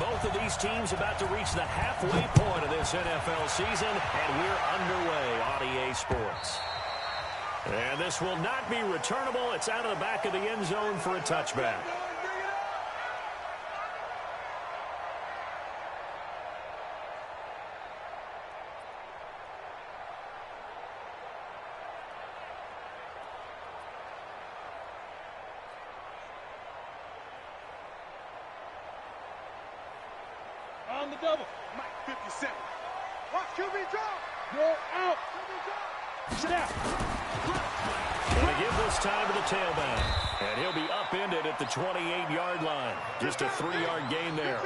Both of these teams about to reach the halfway point of this NFL season, and we're underway on EA Sports. And this will not be returnable. It's out of the back of the end zone for a touchback. On the double. Mike 57. Watch QB drop. Go out. QB drop. Sit out. Going to give this time to the tailback. And he'll be upended at the 28-yard line. Just a 3-yard gain there.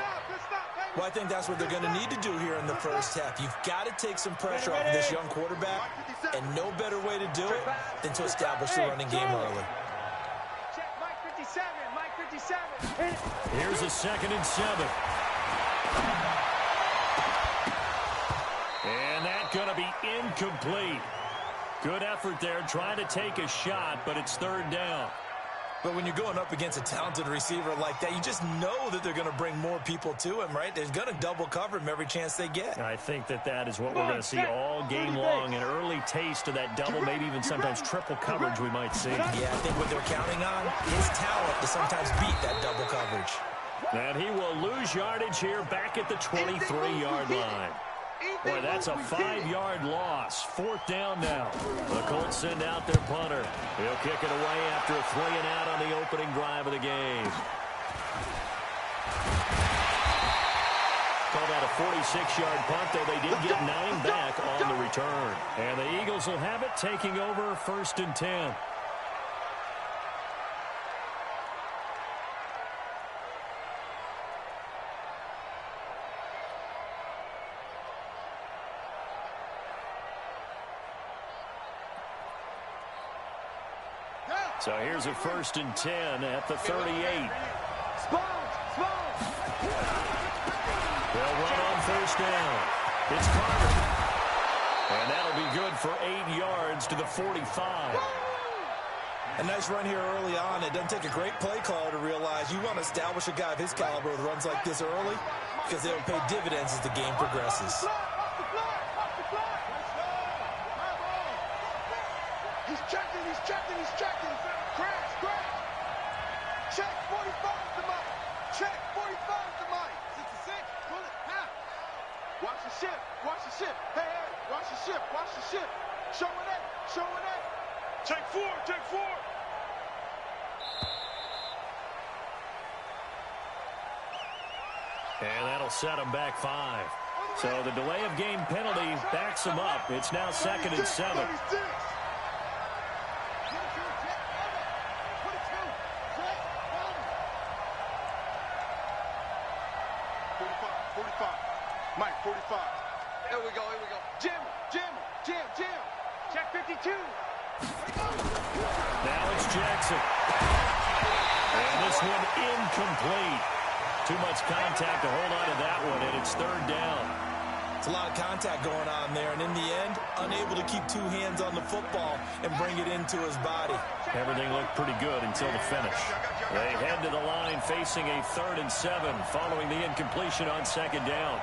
Well, I think that's what they're going to need to do here in the first half. You've got to take some pressure off of this young quarterback, and no better way to do it than to establish the running game early. Check Mike 57. Mike 57. Here's a 2nd and 7. And that's going to be incomplete. Good effort there, trying to take a shot, but it's 3rd down. But when you're going up against a talented receiver like that, you just know that they're going to bring more people to him, right? They're going to double cover him every chance they get. I think that is what we're going to see all game long, an early taste of that double, maybe even sometimes triple coverage we might see. Yeah, I think what they're counting on is talent to sometimes beat that double coverage. And he will lose yardage here back at the 23-yard line. Boy, that's a 5-yard loss. 4th down now. The Colts send out their punter. He'll kick it away after a 3-and-out on the opening drive of the game. Called out a 46-yard punt, though they did get 9 back on the return. And the Eagles will have it, taking over 1st and 10. So here's a 1st and 10 at the 38. They'll run on 1st down. It's Carter. And that'll be good for 8 yards to the 45. A nice run here early on. It doesn't take a great play caller to realize you want to establish a guy of his caliber with runs like this early because they'll pay dividends as the game progresses. He's checking. Crash. Check 45 to Mike. Check 45 to Mike. 66, pull it, half. Watch the ship. Hey, watch the ship. Show it. Take 4. And that'll set him back 5. So the delay of game penalty backs him up. It's now 2nd and 7. Mike, 45. Here we go. Jim. Check 52. Now it's Jackson. And this one incomplete. Too much contact to hold on to that one, and it's 3rd down. It's a lot of contact going on there, and in the end, unable to keep 2 hands on the football and bring it into his body. Everything looked pretty good until the finish. They head to the line facing a 3rd and 7 following the incompletion on 2nd down.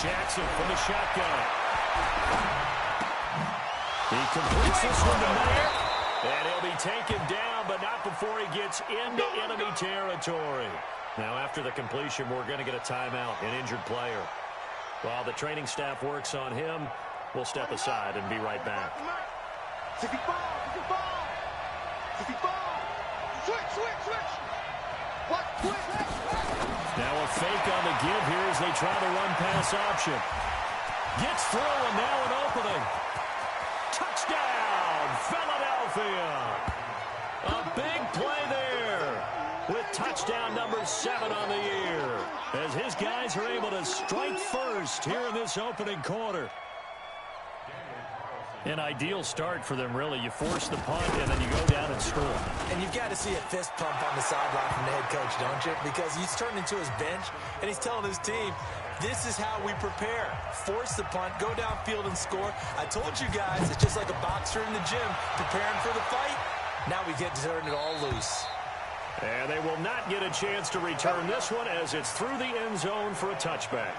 Jackson from the shotgun. He completes this one to Mayer, and he'll be taken down, but not before he gets into enemy territory. Now, after the completion, we're going to get a timeout, an injured player. While the training staff works on him, we'll step aside and be right back. 55. Switch. What? Now a fake on the give here as they try the run-pass option. Gets through, and now an opening. Touchdown, Philadelphia. A big play there with touchdown number 7 on the year as his guys are able to strike first here in this opening quarter. An ideal start for them, really. You force the punt, and then you go down and score. And you've got to see a fist pump on the sideline from the head coach, don't you? Because he's turned into his bench, and he's telling his team, this is how we prepare. Force the punt, go downfield and score. I told you guys, it's just like a boxer in the gym preparing for the fight. Now we get to turn it all loose. And they will not get a chance to return this one as it's through the end zone for a touchback.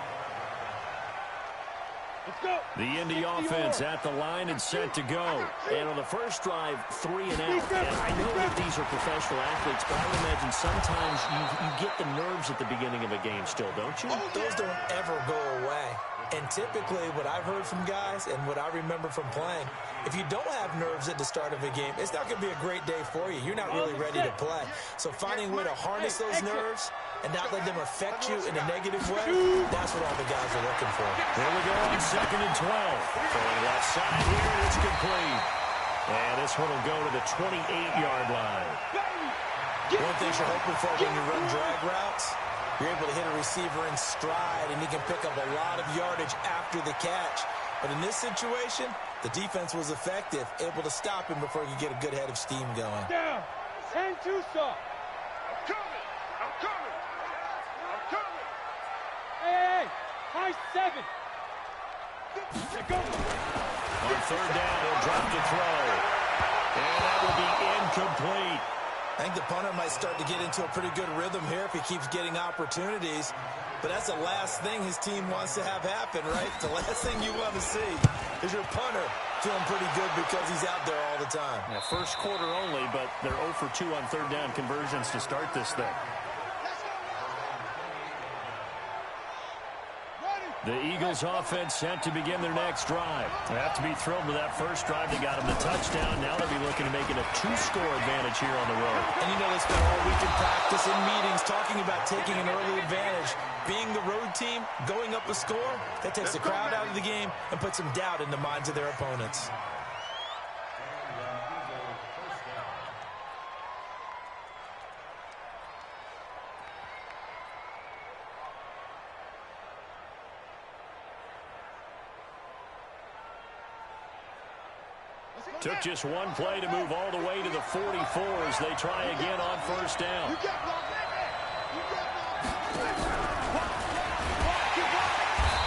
Let's go. The Indy offense at the line and set to go. And on the first drive, 3 and out. And I know that these are professional athletes, but I would imagine sometimes you get the nerves at the beginning of a game still, don't you? Those don't ever go away. And typically what I've heard from guys and what I remember from playing, if you don't have nerves at the start of a game, it's not going to be a great day for you. You're not really ready to play. So finding a way to harness those nerves and not let them affect you in a negative way, that's what all the guys are looking for. Here we go on 2nd and 12. Going left side here, it's complete. And this one will go to the 28-yard line. One thing you're hoping for when you run drag routes, you're able to hit a receiver in stride, and he can pick up a lot of yardage after the catch. But in this situation, the defense was effective, able to stop him before he could get a good head of steam going. Down. 10-2 stop. I'm coming. I'm coming. I'm coming. Hey, high 7. Let go. On 3rd down, he'll drop to throw. And that will be incomplete. I think the punter might start to get into a pretty good rhythm here if he keeps getting opportunities. But that's the last thing his team wants to have happen, right? The last thing you want to see is your punter feeling pretty good because he's out there all the time. Yeah, first quarter only, but they're 0 for 2 on 3rd down conversions to start this thing. The Eagles offense set to begin their next drive. They have to be thrilled with that first drive. They got them the touchdown. Now they'll be looking to make it a 2-score advantage here on the road. And you know they spent all week in practice, in meetings, talking about taking an early advantage. Being the road team, going up a score, that takes the crowd out of the game and puts some doubt in the minds of their opponents. Took just one play to move all the way to the 44 as they try again on 1st down.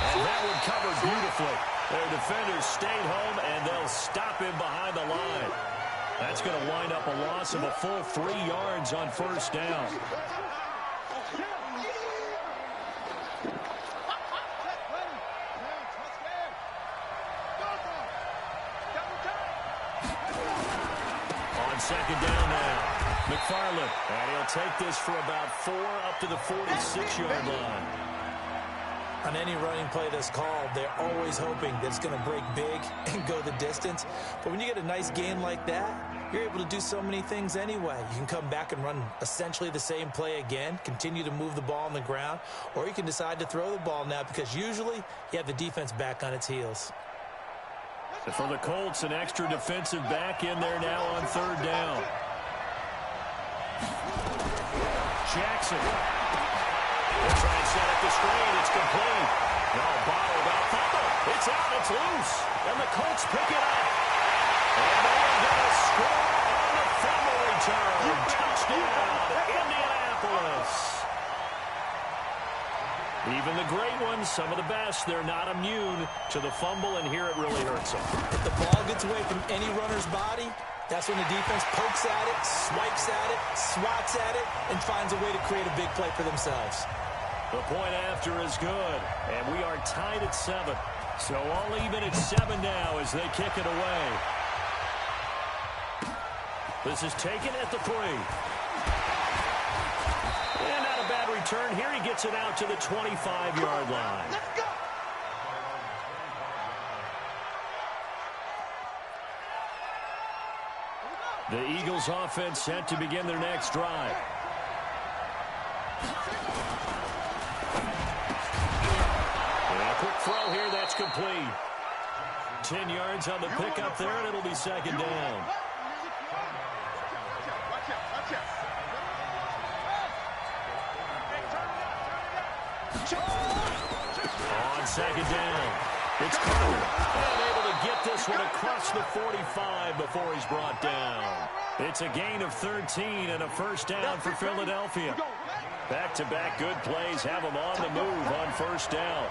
And that one covered beautifully. Their defenders stayed home, and they'll stop him behind the line. That's going to wind up a loss of a full 3 yards on 1st down. On 2nd down now, McFarland, and he'll take this for about 4 up to the 46-yard line. On any running play that's called, they're always hoping that it's going to break big and go the distance. But when you get a nice game like that, you're able to do so many things anyway. You can come back and run essentially the same play again, continue to move the ball on the ground, or you can decide to throw the ball now because usually you have the defense back on its heels. For the Colts, an extra defensive back in there now on 3rd down. Jackson. They'll try and set up the screen. It's complete. No, bottled up. Fumble. It's out. It's loose. And the Colts pick it up. And they are going to score on the fumble return. Touchdown, Indianapolis. Even the great ones, some of the best, they're not immune to the fumble, and here it really hurts them. If the ball gets away from any runner's body, that's when the defense pokes at it, swipes at it, swats at it, and finds a way to create a big play for themselves. The point after is good, and we are tied at 7. So all even at 7 now as they kick it away. This is taken at the 3. And not a bad return here. He gets it out to the 25-yard line. Let's go. The Eagles offense set to begin their next drive. And a quick throw here, that's complete. 10 yards on the pickup there, and it'll be 2nd down. On 2nd down, it's Carter. And able to get this one across the 45 before he's brought down. It's a gain of 13 and a 1st down for Philadelphia. Back-to-back good plays have them on the move on 1st down.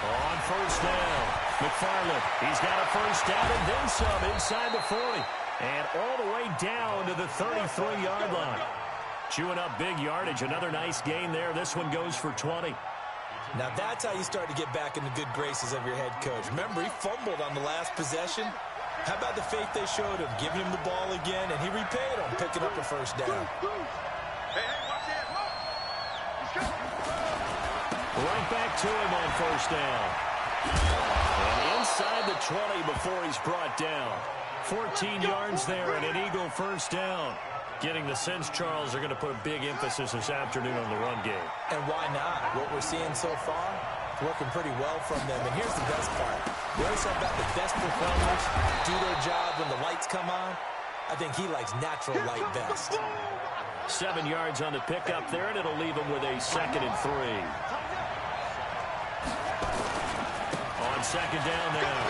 On 1st down, McFarland, he's got a first down and then some inside the 40. And all the way down to the 33-yard line. Chewing up big yardage. Another nice gain there. This one goes for 20. Now that's how you start to get back in the good graces of your head coach. Remember, he fumbled on the last possession. How about the faith they showed him, giving him the ball again, and he repaid him, picking up a first down. Right back to him on first down. And inside the 20 before he's brought down. 14 yards there and an Eagle first down. Getting the sense, Charles, are going to put a big emphasis this afternoon on the run game. And why not? What we're seeing so far, working pretty well from them. And here's the best part. We always talk about the best performers do their job when the lights come on. I think he likes natural light best. 7 yards on the pickup there, and it'll leave him with a 2nd and 3. On second down now,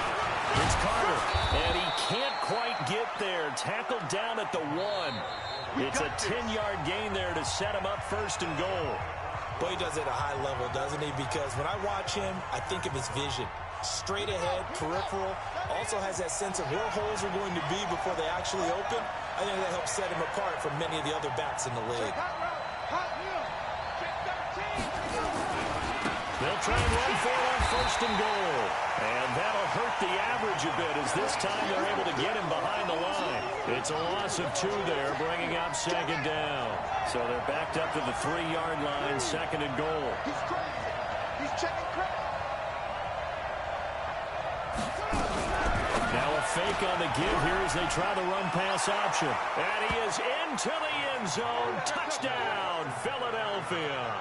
it's Carter, and he can't quite get there. Tackled down at the 1. It's a 10-yard gain there to set him up 1st and goal. Boy, he does it at a high level, doesn't he? Because when I watch him, I think of his vision. Straight ahead, peripheral, also has that sense of where holes are going to be before they actually open. I think that helps set him apart from many of the other backs in the league. They'll try and run for it on 1st and goal. And that'll hurt the average a bit as this time they're able to get him behind the line. It's a loss of 2 there, bringing up 2nd down. So they're backed up to the 3-yard line, 2nd and goal. He's crazy. He's checking crazy. Now a fake on the give here as they try the run-pass option. And he is into the end zone. Touchdown, Philadelphia.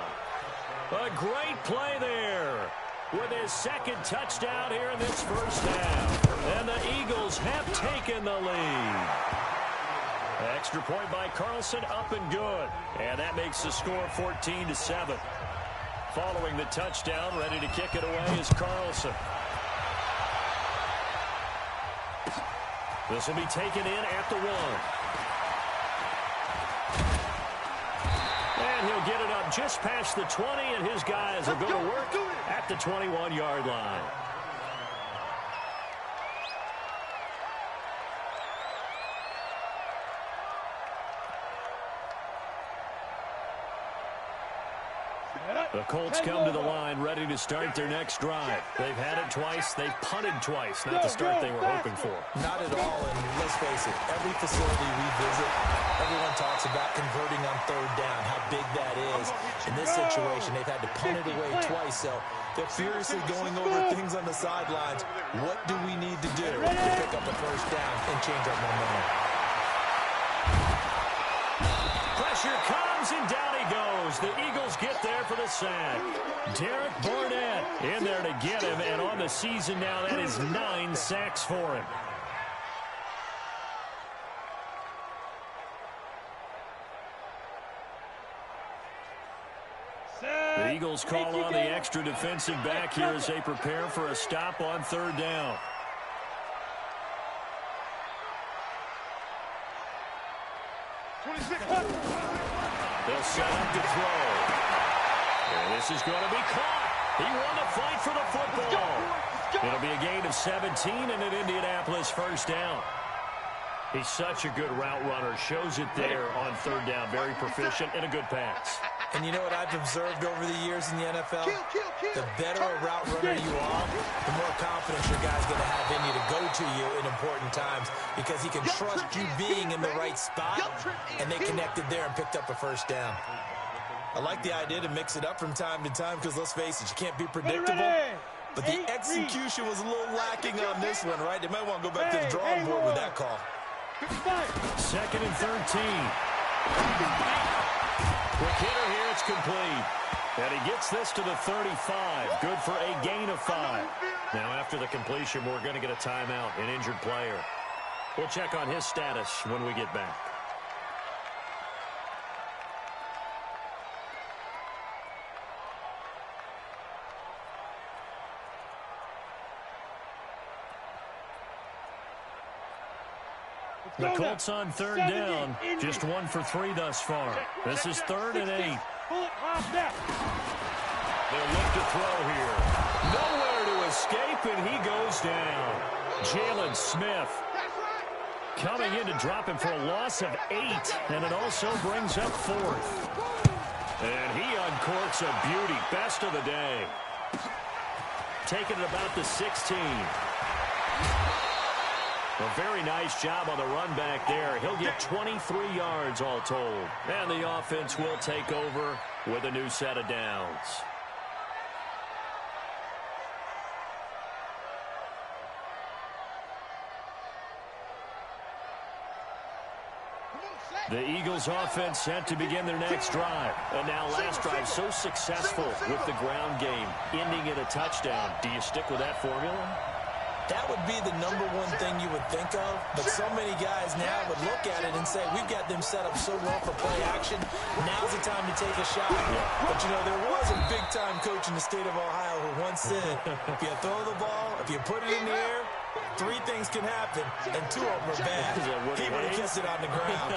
A great play there with his 2nd touchdown here in this first half. And the Eagles have taken the lead. Extra point by Carlson, up and good. And that makes the score 14-7. Following the touchdown, ready to kick it away is Carlson. This will be taken in at the 1. And he'll get it up just past the 20, and his guys will go to work at the 21-yard line. The Colts come to the line ready to start their next drive. They've had it twice. They've punted twice. Not the start they were hoping for. Not at all, and let's face it, every facility we visit, everyone talks about converting on 3rd down, how big that is. In this situation, they've had to punt it away twice, so they're furiously going over things on the sidelines. What do we need to do to pick up a first down and change our momentum? Pressure comes, and down he goes. The Eagles get there for the sack. Derek Barnett in there to get him, and on the season now, that is 9 sacks for him. The Eagles call on the extra defensive back here as they prepare for a stop on 3rd down. They'll set up to throw. And this is going to be caught. He won the fight for the football. It'll be a gain of 17 and an Indianapolis first down. He's such a good route runner. Shows it there on 3rd down. Very proficient and a good pass. And you know what I've observed over the years in the NFL? The better a route runner you are, the more confidence your guy's going to have in you to go to you in important times because he can trust you being in the right spot, and they connected there and picked up a first down. I like the idea to mix it up from time to time because, let's face it, you can't be predictable. But the execution was a little lacking on this one, right? They might want to go back to the drawing board with that call. 2nd and 13. Quick hitter here, it's complete. And he gets this to the 35. Good for a gain of 5. Now after the completion, we're going to get a timeout, an injured player. We'll check on his status when we get back. The Colts on 3rd down, just 1 for 3 thus far. This is 3rd and 8. They'll look to throw here. Nowhere to escape, and he goes down. Jalen Smith coming in to drop him for a loss of 8, and it also brings up 4th. And he uncorks a beauty. Best of the day. Taking it about the 16. A very nice job on the run back there. He'll get 23 yards all told. And the offense will take over with a new set of downs. The Eagles offense set to begin their next drive. And now last drive so successful with the ground game, ending in a touchdown. Do you stick with that formula? That would be the number one thing you would think of, but so many guys now would look at it and say, we've got them set up so well for play action, now's the time to take a shot. But, you know, there was a big-time coach in the state of Ohio who once said, if you throw the ball, if you put it in the air, 3 things can happen, and 2 of them are bad. He would have kissed it on the ground.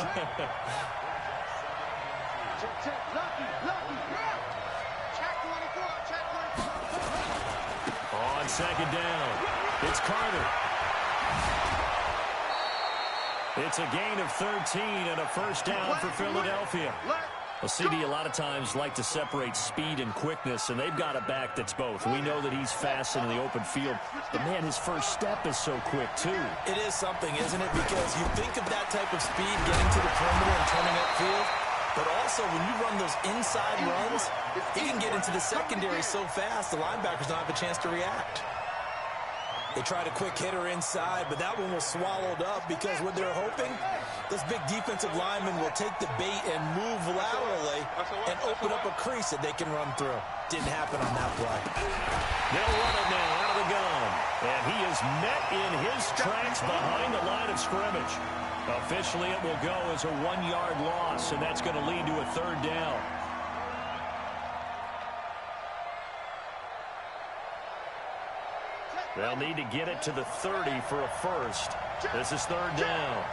On second down, it's Carter. It's a gain of 13 and a first down for Philadelphia. Well, CD a lot of times like to separate speed and quickness, and they've got a back that's both. We know that he's fast in the open field, but, man, his first step is so quick, too. It is something, isn't it? Because you think of that type of speed getting to the perimeter and turning upfield, but also when you run those inside runs, he can get into the secondary so fast the linebackers don't have a chance to react. They tried a quick hitter inside, but that one was swallowed up because what they're hoping, this big defensive lineman will take the bait and move laterally and open up a crease that they can run through. Didn't happen on that play. They'll run it now out of the gun. And he is met in his tracks behind the line of scrimmage. Officially, it will go as a 1-yard loss, and that's going to lead to a 3rd down. They'll need to get it to the 30 for a first. This is 3rd down.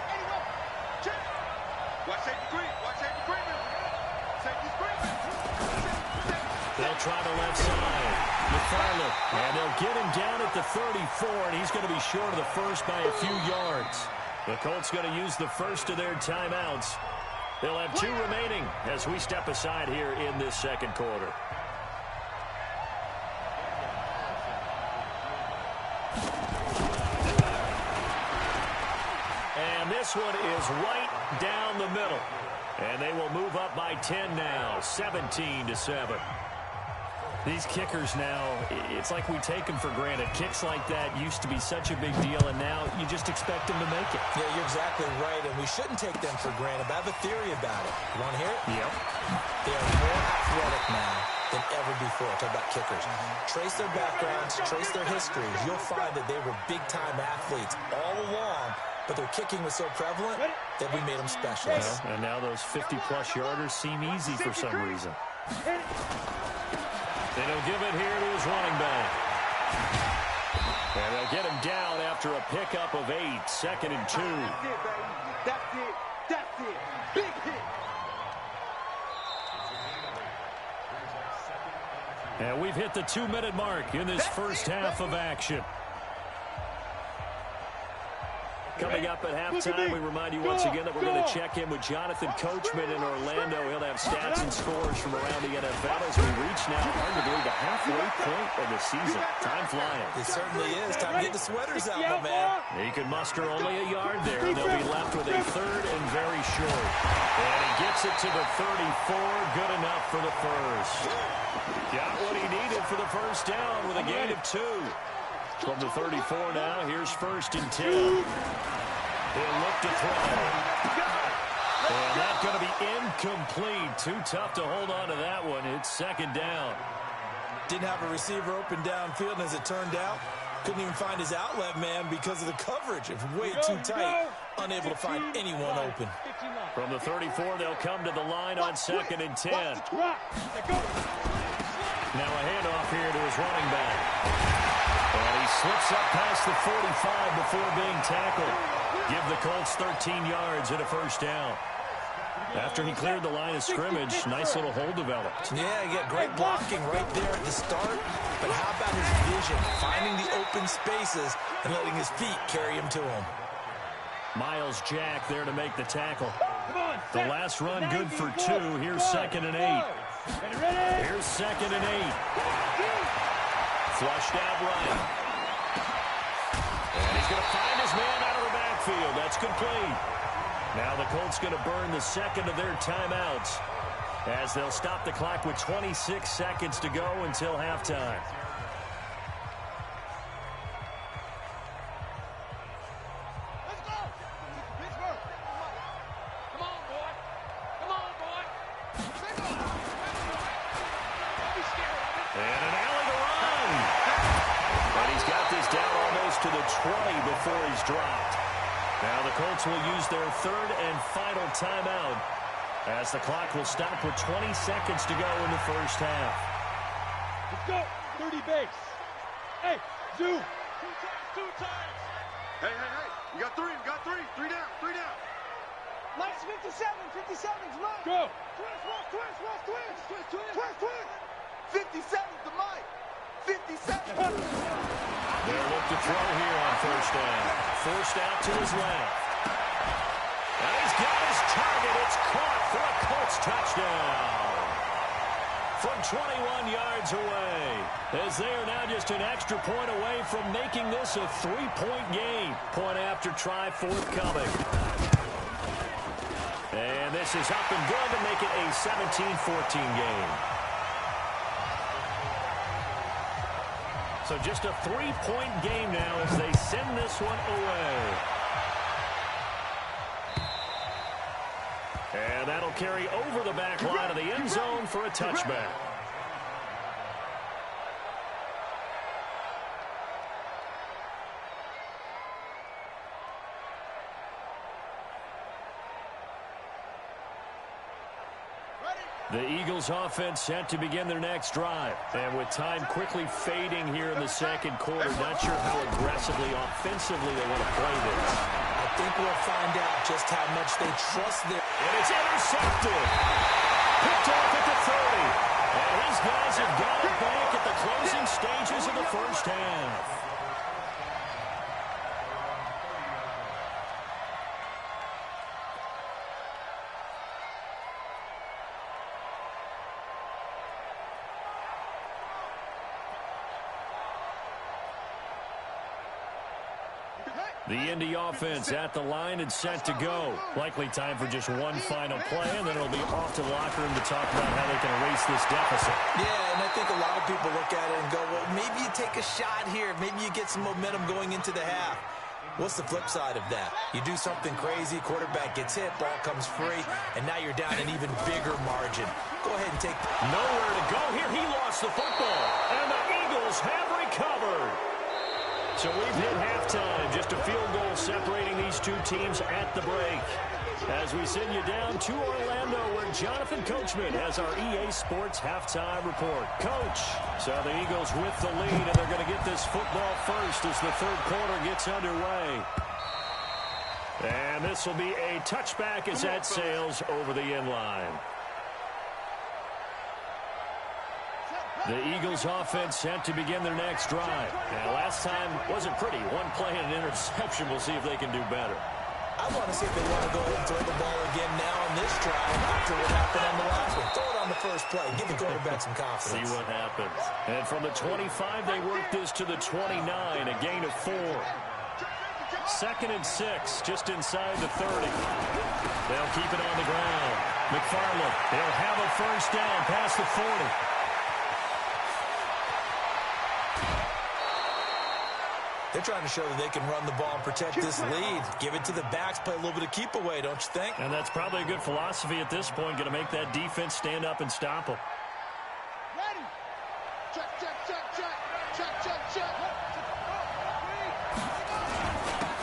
They'll try the left side. McFarland, and they'll get him down at the 34, and he's going to be short of the first by a few yards. The Colts going to use the first of their timeouts. They'll have 2 remaining as we step aside here in this second quarter. And this one is right down the middle. And they will move up by 10 now, 17-7. These kickers now, it's like we take them for granted. Kicks like that used to be such a big deal, and now you just expect them to make it. Yeah, you're exactly right, and we shouldn't take them for granted. But I have a theory about it. You want to hear it? Yep. They are more athletic now than ever before. Talk about kickers. Trace their backgrounds, trace their histories. You'll find that they were big-time athletes all along, but their kicking was so prevalent that we made them specialists. And now those 50-plus yarders seem easy for some reason. They don't give it here to his running back. And they'll get him down after a pickup of 8, 2nd and 2. That's it. That's it. Big hit. And we've hit the 2-minute mark in this first half of action. Coming up at halftime, we remind you once again that we're going to check in with Jonathan Coachman in Orlando. He'll have stats and scores from around the NFL as we reach now arguably the halfway point of the season. Time flying. It certainly is. Time to get the sweaters out, my man. He can muster only a yard there, and they'll be left with a 3rd and very short. And he gets it to the 34. Good enough for the first. Got what he needed for the first down with a gain of 2. From the 34 now, here's 1st and 10. He'll look to throw. And that's going to be incomplete. Too tough to hold on to that one. It's 2nd down. Didn't have a receiver open downfield, and as it turned out, couldn't even find his outlet man because of the coverage. It was way too tight. Unable to find anyone open. From the 34, they'll come to the line on 2nd and 10. Now a handoff here to his running back. And he slips up past the 45 before being tackled. Give the Colts 13 yards and a first down. After he cleared the line of scrimmage, nice little hole developed. Yeah, he got great blocking right there at the start. But how about his vision, finding the open spaces and letting his feet carry him to him? Miles Jack there to make the tackle. The last run good for 2. Here's 2nd and 8. Here's 2nd and 8. Flushed out right. And he's going to find his man out of the backfield. That's complete. Now the Colts going to burn the second of their timeouts as they'll stop the clock with 26 seconds to go until halftime. Let's go! Pittsburgh! Come on, boy! Come on, boy! Don't be scared of it! And an alley to run. But he's got this down almost to the 20 before he's dropped. Now the Colts will use their third and final timeout as the clock will stop with 20 seconds to go in the first half. Let's go. 30 base. Hey, Zoo. 2 times! Hey, hey, hey! You got 3, you got 3! 3 down, 3 down! Nice 57's mine! Go. Twist! 57's the mic! 57! They'll look to throw here on first down. Forced out to his left. And he's got his target. It's caught for a Colts touchdown. From 21 yards away. As they are now just an extra point away from making this a 3-point game. Point after try forthcoming. And this is up and good to make it a 17-14 game. So just a 3-point game now as they send this one away. And that'll carry over the back line of the end zone for a touchback. The Eagles offense set to begin their next drive. And with time quickly fading here in the second quarter, not sure how aggressively, offensively they want to play this. I think we'll find out just how much they trust their... And it's intercepted. Picked off at the 30. And his guys have got it back at the closing stages of the first half. The Indy offense at the line and set to go. Likely time for just one final play, and then it'll be off to the locker room to talk about how they can erase this deficit. Yeah, and I think a lot of people look at it and go, well, maybe you take a shot here. Maybe you get some momentum going into the half. What's the flip side of that? You do something crazy, quarterback gets hit, ball comes free, and now you're down an even bigger margin. Go ahead and take... Nowhere to go here. He lost the football, and the Eagles have recovered. So we've hit halftime. Just a field goal separating these two teams at the break. As we send you down to Orlando, where Jonathan Coachman has our EA Sports halftime report. Coach, so the Eagles with the lead, and they're going to get this football first as the third quarter gets underway. And this will be a touchback as that sails over the end line. The Eagles offense set to begin their next drive. Now, last time wasn't pretty. One play and an interception. We'll see if they can do better. I want to see if they want to go and throw the ball again now on this drive after what happened on the last one. Throw it on the first play. Give the quarterback some confidence. See what happens. And from the 25, they work this to the 29, a gain of 4. 2nd and 6, just inside the 30. They'll keep it on the ground. McFarland, they'll have a first down past the 40. They're trying to show that they can run the ball and protect this lead. Give it to the backs, play a little bit of keep away, don't you think? And that's probably a good philosophy at this point, going to make that defense stand up and stop them. Ready! Check.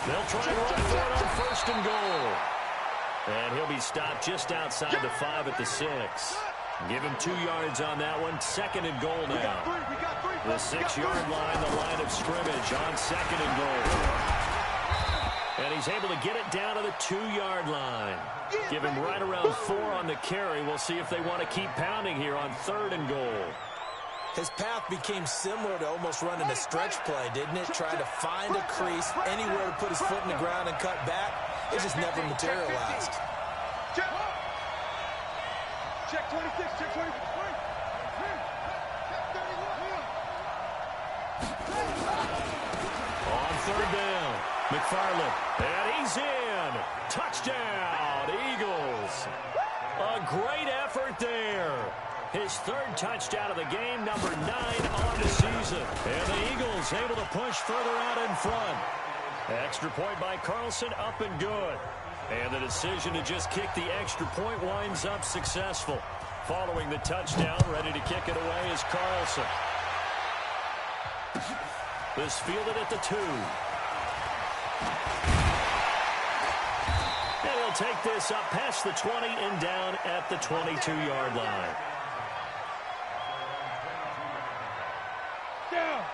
They'll try and run for it on first and goal. And he'll be stopped just outside the 5 at the 6. Give him 2 yards on that one. 2nd and goal now. The 6-yard line, the line of scrimmage on 2nd and goal. And he's able to get it down to the 2-yard line. Give him right around 4 on the carry. We'll see if they want to keep pounding here on 3rd and goal. His path became similar to almost running a stretch play, didn't it? Trying to find a crease, anywhere to put his foot in the ground and cut back. It just never materialized. Check 26, check 26. On 3rd down, McFarland, and he's in. Touchdown, Eagles. A great effort there. His 3rd touchdown of the game, number 9 on the season. And the Eagles able to push further out in front. Extra point by Carlson, up and good. And the decision to just kick the extra point winds up successful. Following the touchdown, ready to kick it away is Carlson. This fielded at the 2. And he'll take this up past the 20 and down at the 22-yard line.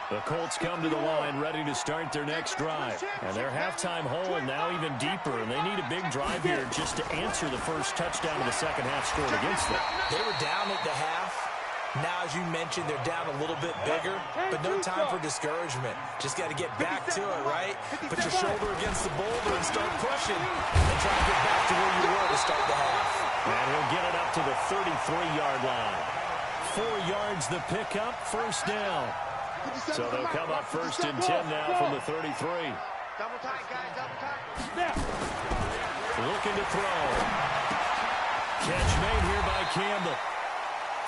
The Colts come to the line ready to start their next drive. And their halftime hole now even deeper, and they need a big drive here just to answer the first touchdown of the second half scored against them. They were down at the half. Now, as you mentioned, they're down a little bit bigger, but no time for discouragement. Just got to get back to it, right? Put your shoulder against the boulder and start pushing and try to get back to where you were to start the half. And he'll get it up to the 33-yard line. 4 yards the pickup, first down. So they'll come up 1st and 10 now from the 33. Double tight, guys, double tight. Looking to throw. Catch made here by Campbell.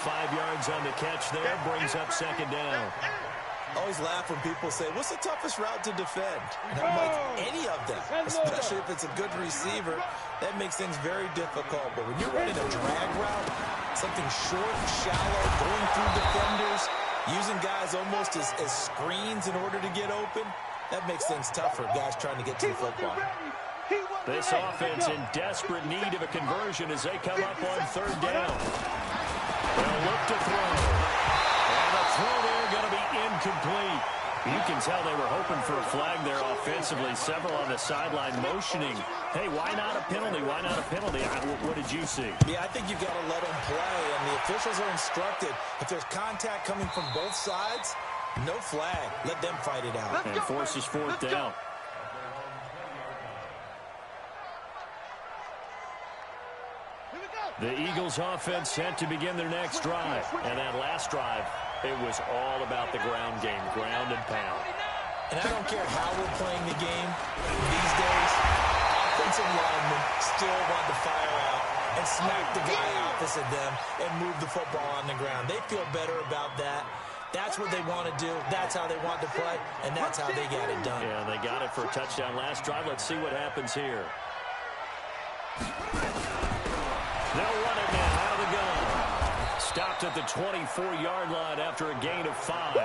5 yards on the catch there, brings up 2nd down. I always laugh when people say, what's the toughest route to defend? And I'm like, any of them, especially if it's a good receiver. That makes things very difficult. But when you're running a drag route, something short, shallow, going through defenders, using guys almost as screens in order to get open, that makes things tough for guys trying to get to the football. This offense in desperate need of a conversion as they come up on 3rd down. They'll look to throw. And the throw there going to be incomplete. You can tell they were hoping for a flag there offensively. Several on the sideline motioning. Hey, why not a penalty? Why not a penalty? What did you see? Yeah, I think you've got to let them play, and the officials are instructed. If there's contact coming from both sides, no flag. Let them fight it out. And forces 4th down. The Eagles offense set to begin their next drive. And that last drive, it was all about the ground game, ground and pound. And I don't care how we're playing the game these days, offensive linemen still want to fire out and smack the guy opposite them and move the football on the ground. They feel better about that. That's what they want to do. That's how they want to play, and that's how they got it done. Yeah, they got it for a touchdown last drive. Let's see what happens here. They'll run it now out of the gun. Stopped at the 24-yard line after a gain of 5.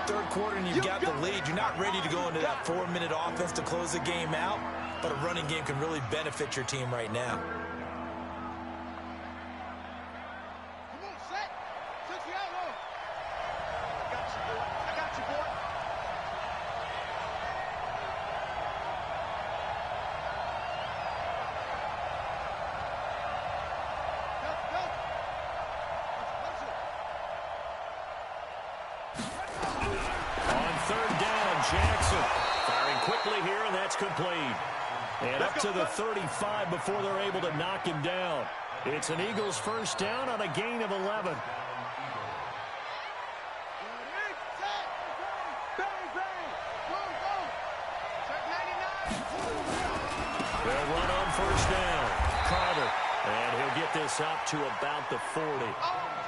3rd quarter and you've got the lead. You're not ready to go into that 4-minute offense to close the game out, but a running game can really benefit your team right now. Come on, set. Set the outlaw. I got you, boy. I got you, boy. On 3rd down, Jackson firing quickly here, and that's complete. And up to the 35 before they're able to knock him down. It's an Eagles 1st down on a gain of 11. They'll run on 1st down. Carter, and he'll get this up to about the 40.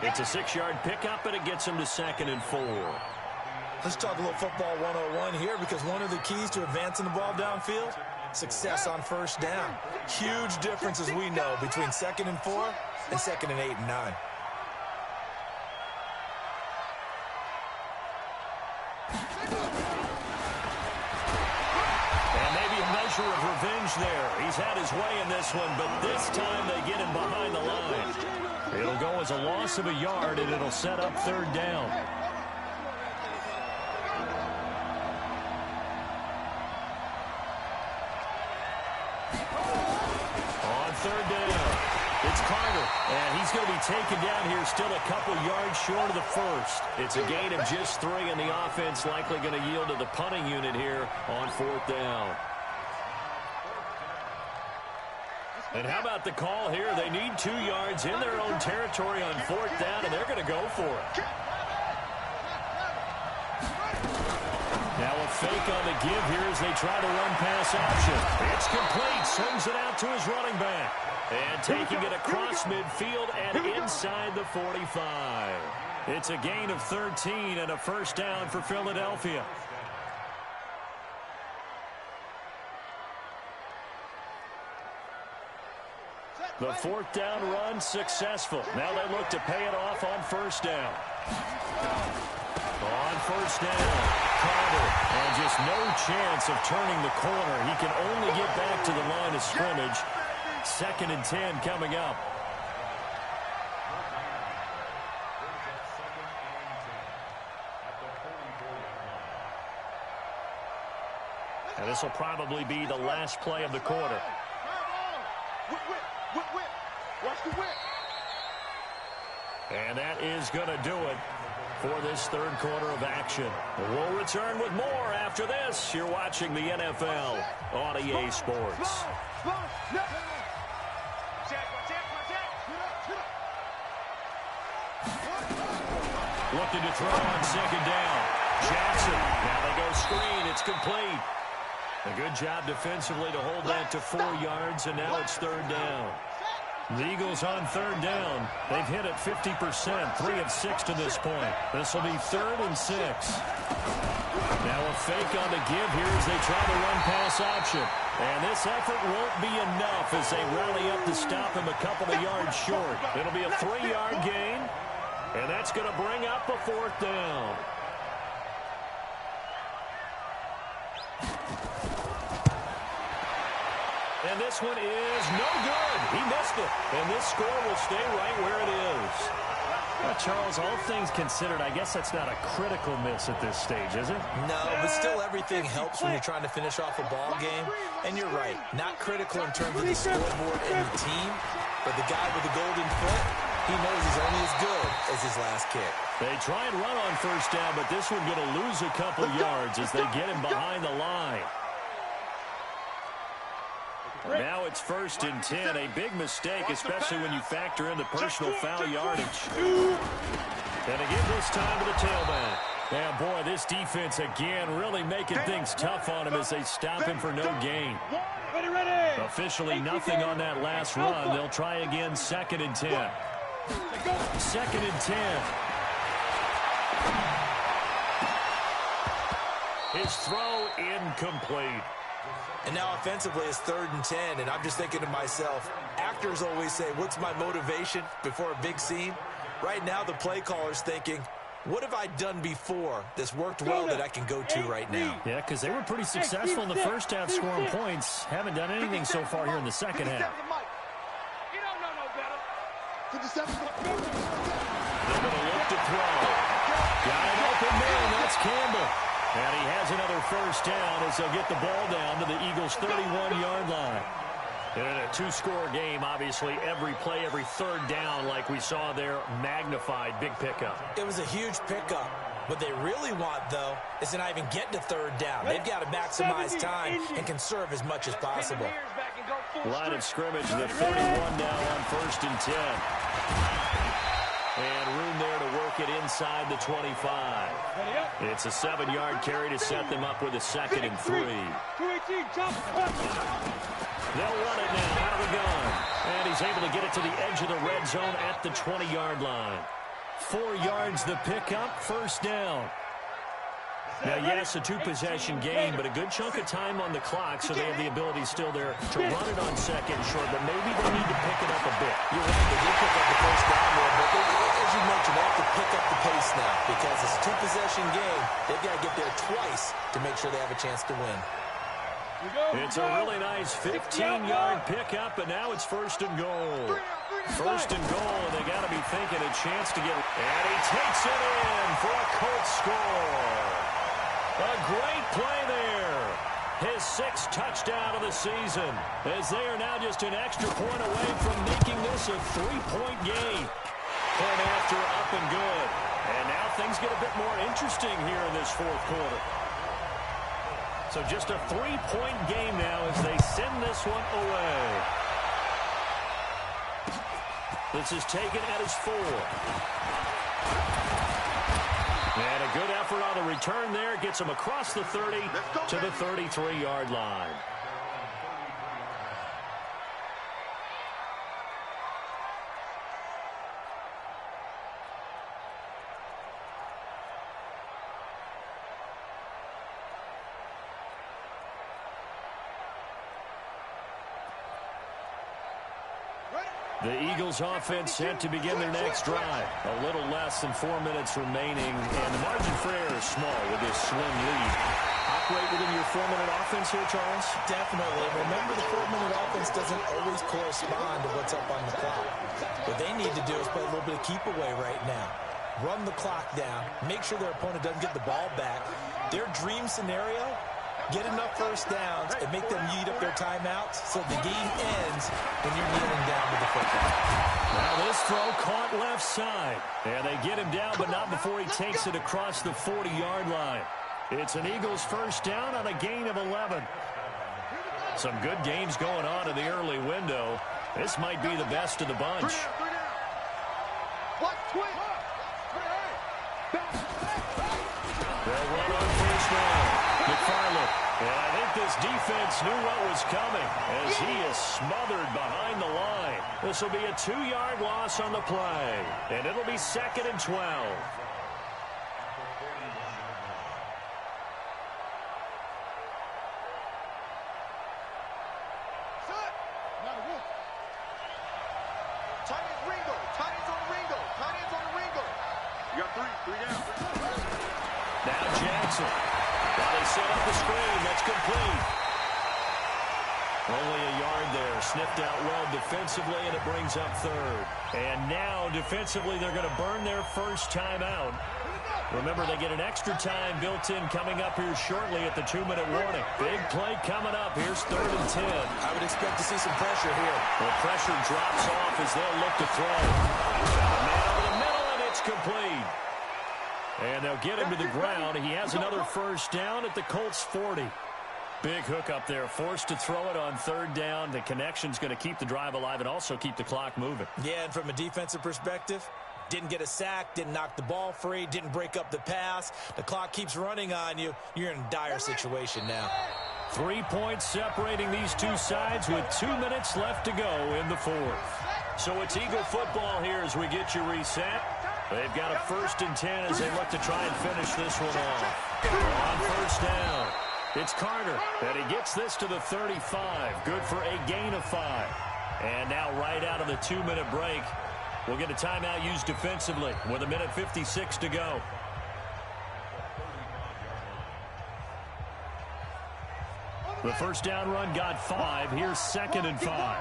It's a 6-yard pickup, and it gets him to 2nd and 4. Let's talk a little football 101 here, because one of the keys to advancing the ball downfield, success on 1st down. Huge difference, as we know, between 2nd and 4 and 2nd and 8 and 9. And maybe a measure of revenge there. He's had his way in this one, but this time they get him behind the line. It'll go as a loss of a yard, and it'll set up 3rd down. third down. It's Carter, and he's going to be taken down here still a couple yards short of the first. It's a gain of just 3, and the offense likely going to yield to the punting unit here on fourth down. And how about the call here? They need 2 yards in their own territory on fourth down, and they're going to go for it. Now a fake on the give here as they try to run pass option. It's complete. Swings it out to his running back. And taking it across midfield and inside the 45. It's a gain of 13 and a first down for Philadelphia. The fourth down run successful. Now they look to pay it off on first down. On first down, Carter, and just no chance of turning the corner. He can only get back to the line of scrimmage. 2nd and 10 coming up. And this will probably be the last play of the quarter. Watch the whip. And that is going to do it for this third quarter of action. We'll return with more after this. You're watching the NFL on EA Sports. Looking to throw on second down. Jackson. Now they go screen. It's complete. A good job defensively to hold that to 4 yards, and now it's third down. The Eagles on third down. They've hit it 50%, 3 of 6 to this point. This will be 3rd and 6. Now a fake on the give here as they try to run pass option. And this effort won't be enough as they rally up to stop him a couple of yards short. It'll be a 3-yard gain, and that's going to bring up a 4th down. And this one is no good. He missed it. And this score will stay right where it is. Well, Charles, all things considered, I guess that's not a critical miss at this stage, is it? No, but still everything helps when you're trying to finish off a ball game. And you're right, not critical in terms of the scoreboard and the team. But the guy with the golden foot, he knows he's only as good as his last kick. They try and run on first down, but this one's going to lose a couple yards as they get him behind the line. Now it's 1st and 10, a big mistake, especially when you factor in the personal foul yardage. And again this time to the tailback. Yeah, boy, this defense again really making things tough on him as they stop him for no gain. Officially nothing on that last run. They'll try again 2nd and 10. 2nd and 10. His throw incomplete. And now offensively it's 3rd and 10, and I'm just thinking to myself, actors always say, what's my motivation before a big scene? Right now the play caller's thinking, what have I done before that's worked well that I can go to right now? Yeah, because they were pretty successful in the first half scoring points. Haven't done anything so far here in the second half. You don't know no better. They're going to look to throw. Got an open man. That's Campbell. And he has another first down as they'll get the ball down to the Eagles' 31-yard line. In a 2-score game, obviously, every play, every third down, like we saw there, magnified, big pickup. It was a huge pickup. What they really want, though, is to not even get to third down. They've got to maximize time and conserve as much as possible. Line of scrimmage, the 31 now on 1st and 10. And room there to work it inside the 25. It's a 7-yard carry to set them up with a 2nd and 3. They'll run it now out of the gun. And he's able to get it to the edge of the red zone at the 20-yard line. 4 yards the pickup, first down. Now, yes, a 2-possession game, but a good chunk of time on the clock, so they have the ability still there to run it on 2nd and short, but maybe they need to pick it up a bit. You're right, they did pick up the first down there, but as you mentioned, they have to pick up the pace now because it's a 2-possession game. They've got to get there twice to make sure they have a chance to win. It's a really nice 15-yard pickup, and now it's 1st and goal. 1st and goal, and they got to be thinking a chance to get it. And he takes it in for a Colts score. A great play there. His 6th touchdown of the season, as they are now just an extra point away from making this a 3-point game. Point after, up and good. And now things get a bit more interesting here in this 4th quarter. So just a 3-point game now as they send this one away. This is taken at his 4. And a good effort on the return there. Gets him across the 30 to the 33-yard line. The Eagles offense set to begin their next drive. A little less than 4 minutes remaining, and the margin for error is small with this slim lead. Operate within your 4-minute offense here, Charles? Definitely. Remember, the 4-minute offense doesn't always correspond to what's up on the clock. What they need to do is play a little bit of keep away right now. Run the clock down. Make sure their opponent doesn't get the ball back. Their dream scenario, get enough first downs and make them eat up their timeouts so the game ends when you're kneeling down with the football. Now this throw caught left side. And they get him down, but not before he takes it across the 40-yard line. It's an Eagles first down on a gain of 11. Some good games going on in the early window. This might be the best of the bunch. They'll run on first down. McFarland. And I think this defense knew what was coming as he is smothered behind the line. This will be a 2-yard loss on the play. And it'll be 2nd and 12. You got 3 down. Now Jackson. Now they set up the screen. That's complete. Only a yard there. Sniffed out well defensively, and it brings up 3rd. And now, defensively, they're going to burn their first timeout. Remember, they get an extra time built in coming up here shortly at the 2-minute warning. Big play coming up. Here's 3rd and 10. I would expect to see some pressure here. The pressure drops off as they'll look to throw. Got a man over the middle, and it's complete. And they'll get him to the ground. He has another first down at the Colts 40. Big hook up there, forced to throw it on 3rd down. The connection's going to keep the drive alive and also keep the clock moving. Yeah, and from a defensive perspective, didn't get a sack, didn't knock the ball free, didn't break up the pass. The clock keeps running on you. You're in a dire situation now. 3 points separating these two sides with 2 minutes left to go in the 4th. So it's Eagle football here as we get you reset. They've got a 1st and 10 as they look to try and finish this one off. On first down, it's Carter, and he gets this to the 35. Good for a gain of 5. And now right out of the 2-minute break, we'll get a timeout used defensively with 1:56 to go. The first down run got 5. Here's 2nd and 5.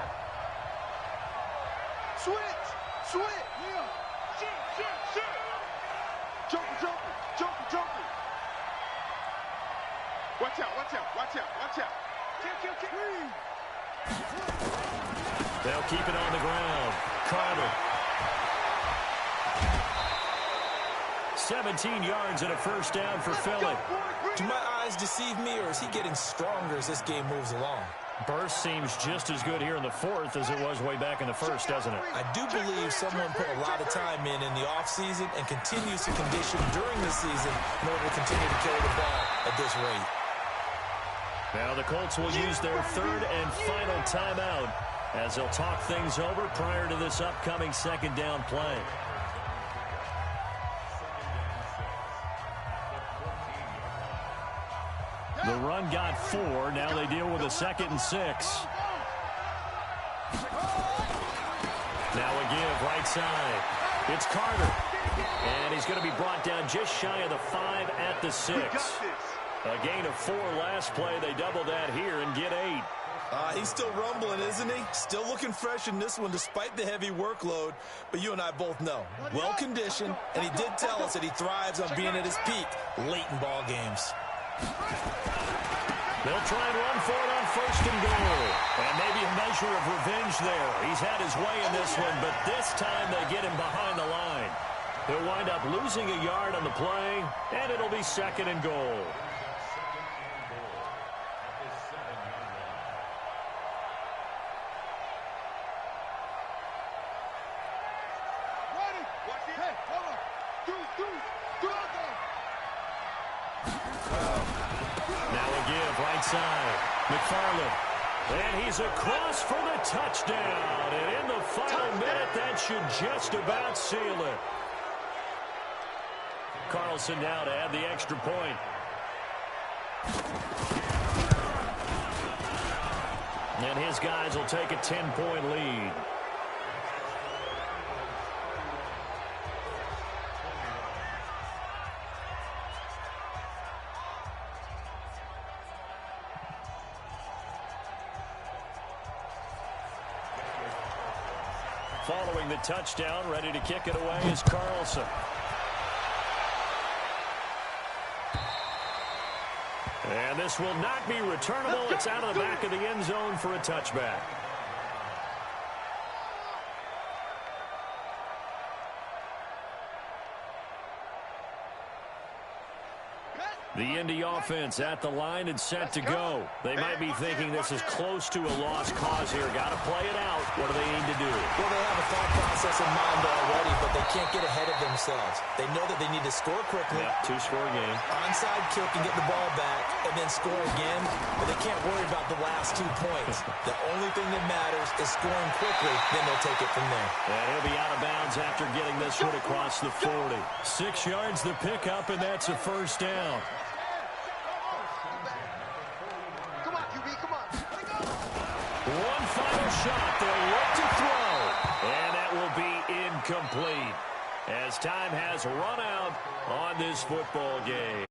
Switch! Jumper. Watch out. Kick. They'll keep it on the ground. Carter. 17 yards and a first down for Philly. Do my eyes deceive me, or is he getting stronger as this game moves along? Burst seems just as good here in the 4th as it was way back in the 1st, doesn't it? I do believe someone put a lot of time in the offseason and continues to condition during the season in order to continue to carry the ball at this rate. Now the Colts will use their 3rd and final timeout as they'll talk things over prior to this upcoming 2nd down play. The run got 4. Now they deal with a 2nd and 6. Now a give right side. It's Carter. And he's going to be brought down just shy of the 5 at the 6. A gain of 4 last play. They double that here and get 8. He's still rumbling, isn't he? Still looking fresh in this one despite the heavy workload. But you and I both know, well-conditioned, and he did tell us that he thrives on being at his peak late in ball games. They'll try and run for it on 1st and goal. And maybe a measure of revenge there. He's had his way in this one, but this time they get him behind the line. He'll wind up losing a yard on the play, and it'll be 2nd and goal. Now a give right side. McFarland. And he's across for the touchdown. And in the final minute, that should just about seal it. Carlson now to add the extra point. And his guys will take a 10-point lead. Following the touchdown, ready to kick it away is Carlson. And this will not be returnable. It's out of the back of the end zone for a touchback. The Indy offense at the line and set to go. They might be thinking this is close to a lost cause here. Got to play it out. What do they need to do? Well, they have a thought process in mind already, but they can't get ahead of themselves. They know that they need to score quickly. Yep, 2-score game. Onside kick and get the ball back, and then score again. But they can't worry about the last 2 points. The only thing that matters is scoring quickly. Then they'll take it from there. And he'll be out of bounds after getting this one across the 40. 6 yards the pickup, and that's a 1st down. One final shot. They'll look to throw. And that will be incomplete as time has run out on this football game.